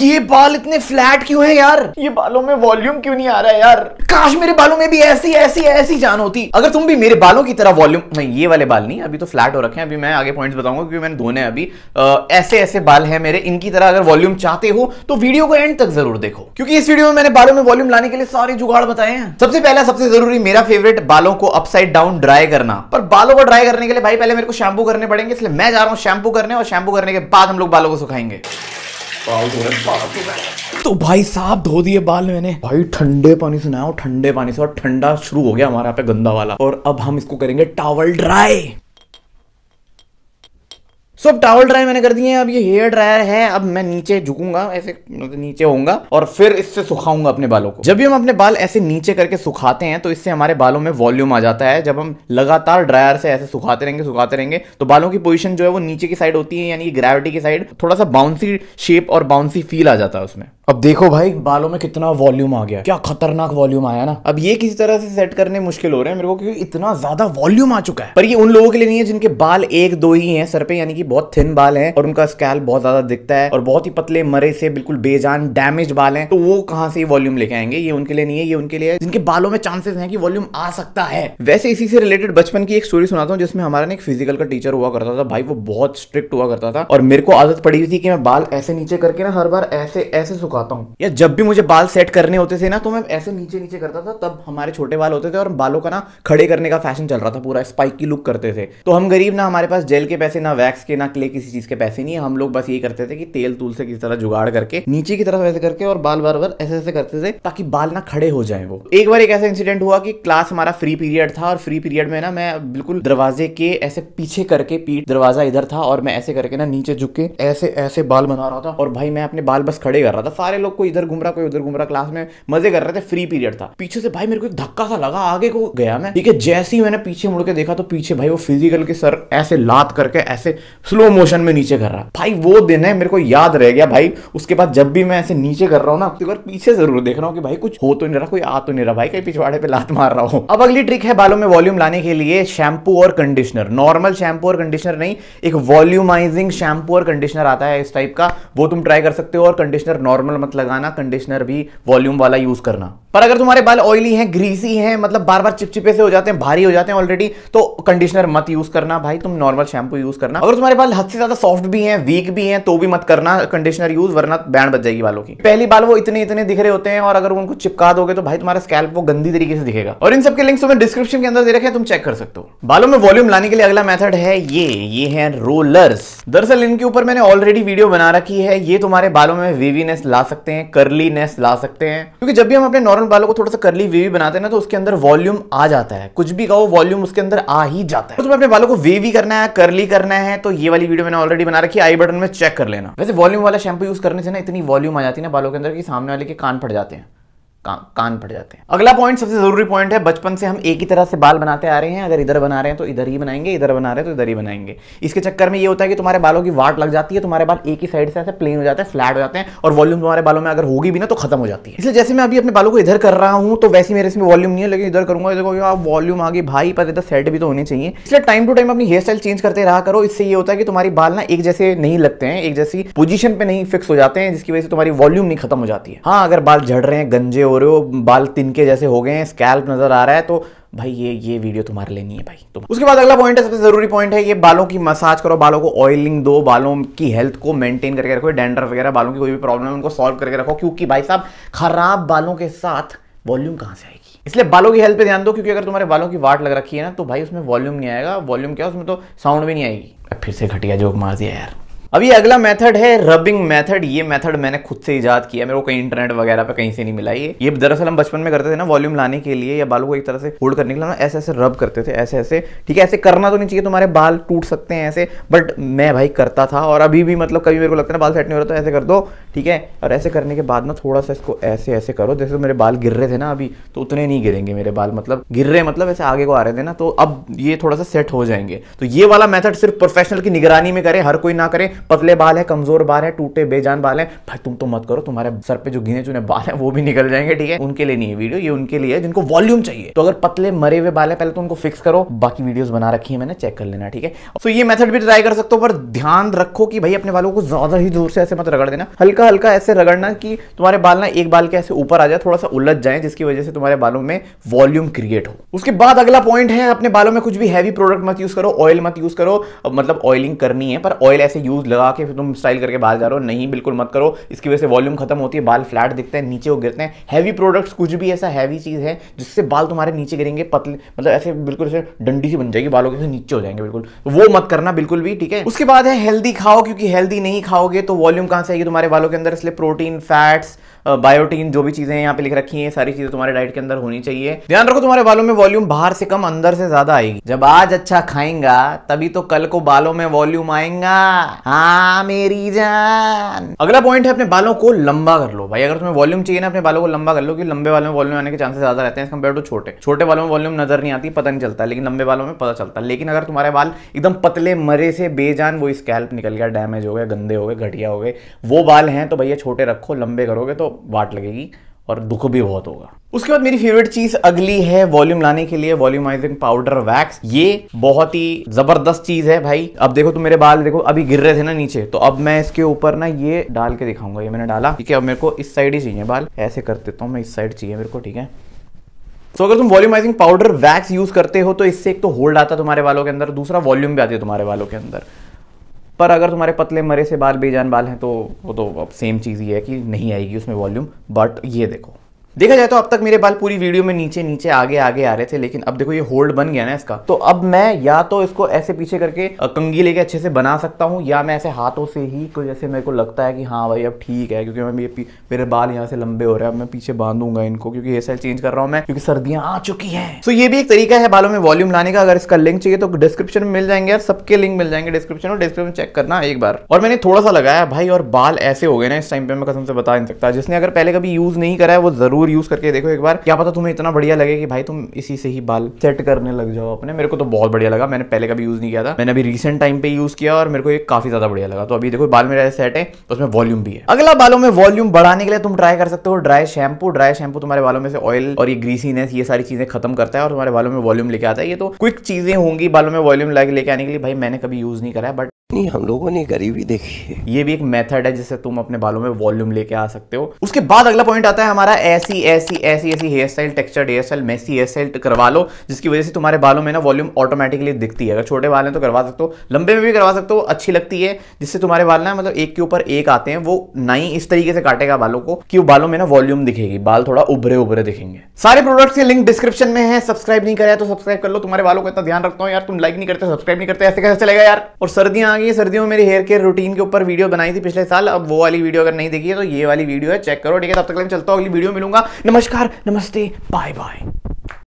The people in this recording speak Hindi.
ये बाल इतने फ्लैट क्यों है यार? ये बालों में वॉल्यूम क्यों नहीं आ रहा है यार? काश मेरे बालों में भी ऐसी ऐसी ऐसी जान होती। अगर तुम भी मेरे बालों की तरह वॉल्यूम, नहीं ये वाले बाल नहीं, अभी तो फ्लैट हो रखे हैं, अभी मैं आगे पॉइंट्स बताऊंगा क्योंकि मैंने धोने हैं अभी। ऐसे ऐसे बाल हैं मेरे, इनकी तरह अगर वॉल्यूम चाहते हो तो वीडियो को एंड तक जरूर देखो, क्योंकि इस वीडियो में मैंने बालों में वॉल्यूम लाने के लिए सारे जुगाड़ बताए हैं। सबसे पहला सबसे जरूरी मेरा फेवरेट, बालों को अपसाइड डाउन ड्राई करना। पर बालों को ड्राई करने के लिए भाई पहले मेरे को शैम्पू करने पड़ेंगे, इसलिए मैं जा रहा हूं शैम्पू करने, और शैम्पू करने के बाद हम लोग बालों को सुखाएंगे। तो भाई साहब धो दिए बाल मैंने भाई ठंडे पानी से नहाया, ठंडे पानी से, और ठंडा शुरू हो गया हमारे यहाँ पे गंदा वाला। और अब हम इसको करेंगे टॉवल ड्राई। अब टॉवल ड्राई मैंने कर दिए हैं। अब ये हेयर ड्रायर है, अब मैं नीचे झुकूंगा, ऐसे नीचे होऊंगा और फिर इससे सुखाऊंगा अपने बालों को। जब भी हम अपने बाल ऐसे नीचे करके सुखाते हैं तो इससे हमारे बालों में वॉल्यूम आ जाता है। जब हम लगातार ड्रायर से ऐसे सुखाते रहेंगे तो बालों की पोजीशन जो है वो नीचे की साइड होती है, यानी कि ग्रेविटी की साइड, थोड़ा सा बाउंसी शेप और बाउंसी फील आ जाता है उसमें। अब देखो भाई बालों में कितना वॉल्यूम आ गया, क्या खतरनाक वॉल्यूम आया ना। अब ये किसी तरह से सेट करने मुश्किल हो रहे हैं मेरे को, क्योंकि इतना ज्यादा वॉल्यूम आ चुका है। पर ये उन लोगों के लिए नहीं है जिनके बाल एक दो ही हैं सर पे, यानी कि बहुत थिन बाल हैं और उनका स्कैल्प बहुत ज्यादा दिखता है और बहुत ही पतले मरे से बिल्कुल बेजान डैमेज बाल हैं, तो वो कहां से वॉल्यूम लेके आएंगे? ये उनके लिए नहीं है, ये उनके लिए है जिनके बालों में चांसेस हैं कि वॉल्यूम आ सकता है। वैसे इसी से रिलेटेड बचपन की एक स्टोरी सुनाता हूँ, जिसमें हमारा एक फिजिकल का टीचर हुआ करता था। भाई वो बहुत स्ट्रिक्ट हुआ करता था और मेरे को आदत पड़ी हुई थी कि मैं बाल ऐसे नीचे करके ना हर बार ऐसे ऐसे सुखाता हूँ, या जब भी मुझे बाल सेट करने होते थे ना तो मैं ऐसे नीचे नीचे करता था। तब हमारे छोटे बाल होते थे और बालों का ना खड़े करने का फैशन चल रहा था, पूरा स्पाइक की लुक करते थे। तो हम गरीब ना, हमारे पास जेल के पैसे ना, वैक्स के ना, क्ले किसी चीज के पैसे नहीं है। हम लोग बस ये करते थे कि तेल तूल से किसी तरह जुगाड़ करके नीचे की तरफ ऐसे करके और बाल बार ऐसे ऐसे करते थे ताकि बाल ना खड़े हो जाए। वो एक बार एक ऐसा इंसिडेंट हुआ कि क्लास हमारा फ्री पीरियड था और फ्री पीरियड में ना मैं बिल्कुल दरवाजे के ऐसे पीछे करके, पीठ दरवाजा इधर था और मैं ऐसे करके ना नीचे झुक के ऐसे ऐसे बाल बना रहा था। और भाई मैं अपने बाल बस खड़े कर रहा था, सारे लोग कोई इधर घूम रहा कोई उधर घूम रहा, क्लास में मजे कर रहे थे, फ्री पीरियड था। पीछे से भाई मेरे को एक धक्का सा लगा, आगे को गया मैं, ठीक है। जैसे ही मैंने पीछे मुड़ के देखा तो पीछे भाई वो फिजिकल के सर ऐसे लात करके ऐसे स्लो मोशन में नीचे कर रहा। भाई वो दिन है मेरे को याद रह गया भाई। उसके बाद जब भी मैं ऐसे नीचे कर रहा हूँ ना, एक बार पीछे जरूर देख रहा हूँ कि भाई कुछ हो तो नहीं रहा, कोई आ तो नहीं रहा भाई, कहीं पिछवाड़े पे लात मार रहा हूँ। अब अगली ट्रिक है बालों में वॉल्यूम लाने के लिए, शैम्पू और कंडीशनर। नॉर्मल शैम्पू और कंडीशनर नहीं, एक वॉल्यूमाइजिंग शैम्पू और कंडीशनर आता है इस टाइप का, वो तुम ट्राई कर सकते हो। और कंडीशनर नॉर्मल मत लगाना, कंडीशनर भी वॉल्यूम वाला यूज करना। पर अगर तुम्हारे बाल ऑयली हैं, ग्रीसी हैं, मतलब बार बार चिपचिपे से हो जाते हैं, भारी हो जाते हैं ऑलरेडी, तो कंडीशनर मत यूज करना भाई, तुम नॉर्मल शैम्पू यूज करना। अगर तुम्हारे बाल हद से ज्यादा सॉफ्ट भी हैं, वीक भी हैं, तो भी मत करना कंडीशनर यूज, वरना बैंड बच जाएगी बालों की। पहली बाल वो इतने इतने दिख रहे होते हैं और अगर उनको चिपका दोगे तो भाई तुम्हारा स्कैल्प वो गंदी तरीके से दिखेगा। और इन सब के लिंक्स तुम्हें डिस्क्रिप्शन के अंदर दे रखे हैं, तुम चेक कर सकते हो। बालों में वॉल्यूम लाने के लिए अगला मेथड है ये है रोलर्स। दरअसल इनके ऊपर मैंने ऑलरेडी वीडियो बना रखी है। ये तुम्हारे बालों में वेवीनेस ला सकते हैं, कर्लीनेस ला सकते हैं, क्योंकि जब भी हम अपने नॉर्मल बालों को थोड़ा सा कर्ली वेवी बनाते हैं ना तो उसके अंदर वॉल्यूम आ जाता है। कुछ भी कहो वॉल्यूम उसके अंदर आ ही जाता है। तो तुम्हें अपने बालों को वेवी करना है, कर्ली करना है, तो ये वाली वीडियो मैंने ऑलरेडी बना रखी है, आई बटन में चेक कर लेना। वैसे वॉल्यूम वाला शैम्पू यूज करने से ना इतनी वॉल्यूम आ जाती है ना बालों के अंदर कि सामने वाले के कान फट जाते हैं, कान फट जाते हैं। अगला पॉइंट सबसे जरूरी पॉइंट है, बचपन से हम एक ही तरह से बाल बनाते आ रहे हैं। अगर इधर बना रहे हैं तो इधर ही बनाएंगे, इधर बना रहे हैं तो इधर ही बनाएंगे। इसके चक्कर में ये होता है कि तुम्हारे बालों की वाट लग जाती है, तुम्हारे बाल एक ही साइड से ऐसे प्लेन हो जाते हैं, फ्लैट हो जाते हैं, और वॉल्यूम तुम्हारे बालों में अगर होगी भी ना तो खत्म हो जाती है। इसलिए जैसे मैं अभी अपने बालों को इधर कर रहा हूं तो वैसे मेरे इसमें वॉल्यूम नहीं है, लेकिन इधर करूंगा देखो वॉल्यूम आ गई भाई, पर इधर सेट भी तो होनी चाहिए। इसलिए टाइम टू टाइम अपनी हेयर स्टाइल चेंज करते रहा करो। इससे ये होता है कि तुम्हारी बाल ना एक जैसे नहीं लगते हैं, एक जैसी पोजीशन पे नहीं फिक्स हो जाते हैं, जिसकी वजह से तुम्हारी वॉल्यूम नहीं खत्म हो जाती है। हाँ, अगर बाल झड़ रहे हैं, गंजे हो रहे हो, बाल तिनके जैसे हो गए हैं, स्कैल्प नजर आ रहा है, तो भाई ये वीडियो तुम्हारे लिए नहीं है भाई। तो उसके बाद अगला पॉइंट है, सबसे जरूरी पॉइंट है, ये बालों की मसाज करो, बालों को ऑयलिंग दो, बालों की हेल्थ को मेंटेन करके रखो। डैंड्रफ वगैरह बालों की कोई भी प्रॉब्लम है उनको सॉल्व करके रखो, क्योंकि भाई साहब खराब बालों के साथ वॉल्यूम कहां से आएगी। इसलिए बालों की हेल्थ पे ध्यान दो, क्योंकि अगर तुम्हारे बालों की वाट लग रखी है ना तो भाई उसमें वॉल्यूम नहीं आएगा। वॉल्यूम क्या, उसमें तो साउंड भी नहीं आएगी। फिर से घटिया जोक मार दिया यार। अब ये अगला मेथड है रबिंग मेथड। ये मेथड मैंने खुद से इजाद किया, मेरे को कहीं इंटरनेट वगैरह पे कहीं से नहीं मिला। ये दरअसल हम बचपन में करते थे ना, वॉल्यूम लाने के लिए या बालों को एक तरह से होल्ड करने के लिए ना ऐसे ऐसे रब करते थे, ऐसे ऐसे। ठीक है, ऐसे करना तो नहीं चाहिए, तुम्हारे बाल टूट सकते हैं ऐसे, बट मैं भाई करता था। और अभी भी मतलब कभी मेरे को लगता है बाल सेट नहीं हो रहा तो ऐसे कर दो, ठीक है। और ऐसे करने के बाद ना थोड़ा सा इसको ऐसे ऐसे करो, जैसे मेरे बाल गिर रहे थे ना अभी, तो उतने नहीं गिरेंगे मेरे बाल, मतलब गिर रहे मतलब ऐसे आगे को आ रहे थे ना, तो अब ये थोड़ा सा सेट हो जाएंगे। तो ये वाला मेथड सिर्फ प्रोफेशनल की निगरानी में करें, हर कोई ना करे, पतले बाल है, कमजोर बाल है, टूटे बेजान बाल है, भाई तुम तो मत करो, तुम्हारे सर पे जो गिने चुने बाल है वो भी निकल जाएंगे, ठीक है। उनके लिए नहीं है वीडियो, ये उनके लिए है जिनको वॉल्यूम चाहिए। तो अगर पतले मरे हुए बाल है पहले तो उनको फिक्स करो, बाकी वीडियोस बना रखी है मैंने, चेक कर लेना, ठीक है। तो ये मेथड भी ट्राई कर सकते हो, पर ध्यान रखो कि भाई अपने बालों को ज्यादा ही जोर से ऐसे मत रगड़ देना, हल्का हल्का ऐसे रगड़ना कि तुम्हारे बाल ना एक बाल के ऐसे ऊपर आ जाए, थोड़ा सा उलझ जाए, जिसकी वजह से तुम्हारे बालों में वॉल्यूम क्रिएट हो। उसके बाद अगला पॉइंट है, अपने बालों में कुछ भी हैवी प्रोडक्ट मत यूज करो, ऑयल मत यूज करो, मतलब ऑयलिंग करनी है पर ऑयल ऐसे यूज लगा के फिर तुम स्टाइल करके बाहर जा रहे हो, नहीं बिल्कुल मत करो। इसकी वजह से वॉल्यूम खत्म होती है, बाल फ्लैट दिखते हैं, नीचे वो गिरते हैं। हैवी प्रोडक्ट्स कुछ भी ऐसा हैवी चीज है जिससे बाल तुम्हारे नीचे गिरेंगे, पतले मतलब ऐसे बिल्कुल ऐसे डंडी सी बन जाएगी, बालों के नीचे हो जाएंगे बिल्कुल, वो मत करना बिल्कुल भी, ठीक है। उसके बाद है हेल्दी खाओ, क्योंकि हेल्दी नहीं खाओगे तो वॉल्यूम कहां से आएगी तुम्हारे बालों के अंदर, इसलिए प्रोटीन, फैट्स, बायोटीन जो भी चीजें यहाँ पे लिख रखी हैं, सारी चीजें तुम्हारे डाइट के अंदर होनी चाहिए। ध्यान रखो तुम्हारे बालों में वॉल्यूम बाहर से कम अंदर से ज्यादा आएगी। जब आज अच्छा खाएंगा तभी तो कल को बालों में वॉल्यूम आएगा, हाँ मेरी जान। अगला पॉइंट है अपने बालों को लंबा कर लो। भाई अगर तुम्हें वॉल्यूम चाहिए ना अपने बालों को लंबा कर लो, क्योंकि लंबे बालों में वॉल्यूम आने के चांसेस ज्यादा रहते हैं कंपेयर टू छोटे। छोटे बालों में वॉल्यूम नजर नहीं आती, पता नहीं चलता, लेकिन लंबे बालों में पता चलता है। लेकिन अगर तुम्हारे बाल एकदम पतले मरे से बेजान, वो स्कैल्प निकल गया, डैमेज हो गए, गंदे हो गए, घटिया हो गए, वो बाल हैं तो भैया छोटे रखो, लंबे करोगे तो वाट लगेगी और दुख भी बहुत होगा। उसके बाद मेरी फेवरेट चीज अगली है वॉल्यूम लाने के लिए वॉल्यूमाइजिंग पाउडर वैक्स। ये बहुत ही जबरदस्त चीज है भाई। अब देखो तुम मेरे बाल देखो अभी गिर रहे थे ना नीचे, तो अब मैं इसके ऊपर ना ये डाल के दिखाऊंगा। ये मैंने डाला, ठीक है। अब मेरे को इस साइड ही चाहिए बाल, ऐसे कर देता हूँ मैं, इस साइड चाहिए मेरे को, ठीक है। तो अगर तुम वॉल्यूमाइजिंग पाउडर वैक्स यूज करते हो तो इससे एक तो होल्ड आता है तुम्हारे बालों के अंदर, दूसरा वॉल्यूम भी आती है तुम्हारे बालों के अंदर। पर अगर तुम्हारे पतले मरे से बाल, बेजान बाल हैं, तो वो तो अब सेम चीज़ ही है कि नहीं आएगी उसमें वॉल्यूम। बट ये देखो, देखा जाए तो अब तक मेरे बाल पूरी वीडियो में नीचे नीचे आगे आगे आ रहे थे, लेकिन अब देखो ये होल्ड बन गया ना इसका, तो अब मैं या तो इसको ऐसे पीछे करके कंघी लेके अच्छे से बना सकता हूँ, या मैं ऐसे हाथों से ही कोई जैसे मेरे को लगता है कि हाँ भाई अब ठीक है, क्योंकि मैं मेरे बाल यहाँ से लंबे हो रहे हैं, अब मैं पीछे बांधूंगा इनको, क्योंकि हेयर स्टाइल चेंज कर रहा हूँ मैं, क्योंकि सर्दियां आ चुकी है। तो ये भी एक तरीका है बालों में वॉल्यूम लाने का। अगर इसका लिंक चाहिए तो डिस्क्रिप्शन में मिल जाएंगे यार, सबके लिंक मिल जाएंगे डिस्क्रिप्शन, और डिस्क्रिप्शन चेक करना एक बार। और मैंने थोड़ा सा लगाया भाई, और बाल ऐसे हो गए ना इस टाइम पे, मैं कसम से बता नहीं सकता। जिसने अगर पहले कभी यूज नहीं करा है वो जरूर यूज करके देखो एक बार, क्या पता तुम्हें इतना बढ़िया लगे कि भाई तुम इसी से ही बाल सेट करने लग जाओ अपने। मेरे को तो बहुत बढ़िया लगा, मैंने पहले कभी यूज नहीं किया था, मैंने अभी रिसेंट टाइम पे यूज किया और मेरे को ये काफी ज्यादा बढ़िया लगा। तो अभी देखो बाल मेरे सेट है, तो उसमें वॉल्यूम भी है। अगला बालों में वॉल्यूम बढ़ाने के लिए तुम ट्राई कर सकते हो ड्राई शैम्पू। ड्राई शैम्पू तुम्हारे बालों में से ऑयल और ये ग्रीसीनेस, ये सारी चीजें खत्म करता है और तुम्हारे बालों में वॉल्यूम लेके आता है। ये तो क्विक चीजें होंगी बालों में वॉल्यूम लेके आने के लिए। भाई मैंने कभी यूज नहीं करा है, बट नहीं, हम लोगों ने गरीबी देखी है। ये भी एक मेथड है जिससे तुम अपने बालों में वॉल्यूम लेके आ सकते हो। उसके बाद अगला पॉइंट आता है हमारा ऐसी hair style, textured hair style, messy hair style करवा लो, जिसकी वजह से तुम्हारे बालों में ना वॉल्यूम ऑटोमेटिकली दिखती है। अगर छोटे बाल हैं तो करवा सकते हो, लंबे में भी करवा सकते हो, अच्छी लगती है, जिससे तुम्हारे बाल ना मतलब एक के ऊपर एक आते हैं। वो नाई इस तरीके से काटेगा बालों को कि वो बालों में ना वॉल्यूम दिखेगी, बाल थोड़ा उभरे उभरे दिखेंगे। सारे प्रोडक्ट्स के लिंक डिस्क्रिप्शन में है, सब्सक्राइब नहीं करा तो सब्सक्राइब कर लो। तुम्हारे बालों को इतना ध्यान रखता हूँ यार, तुम लाइक नहीं करते, सब्सक्राइब नहीं करते, ऐसे कैसे चलेगा यार। और सर्दियां आ गई, सर्दियों में मेरी हेयर केयर रूटीन के ऊपर वीडियो बनाई थी पिछले साल, अब वो वाली वीडियो अगर नहीं देखी है तो ये वाली वीडियो है, चेक करो, ठीक है। तब तक मैं चलता हूँ, अगली वीडियो मिलूंगा। नमस्कार, नमस्ते, बाय बाय।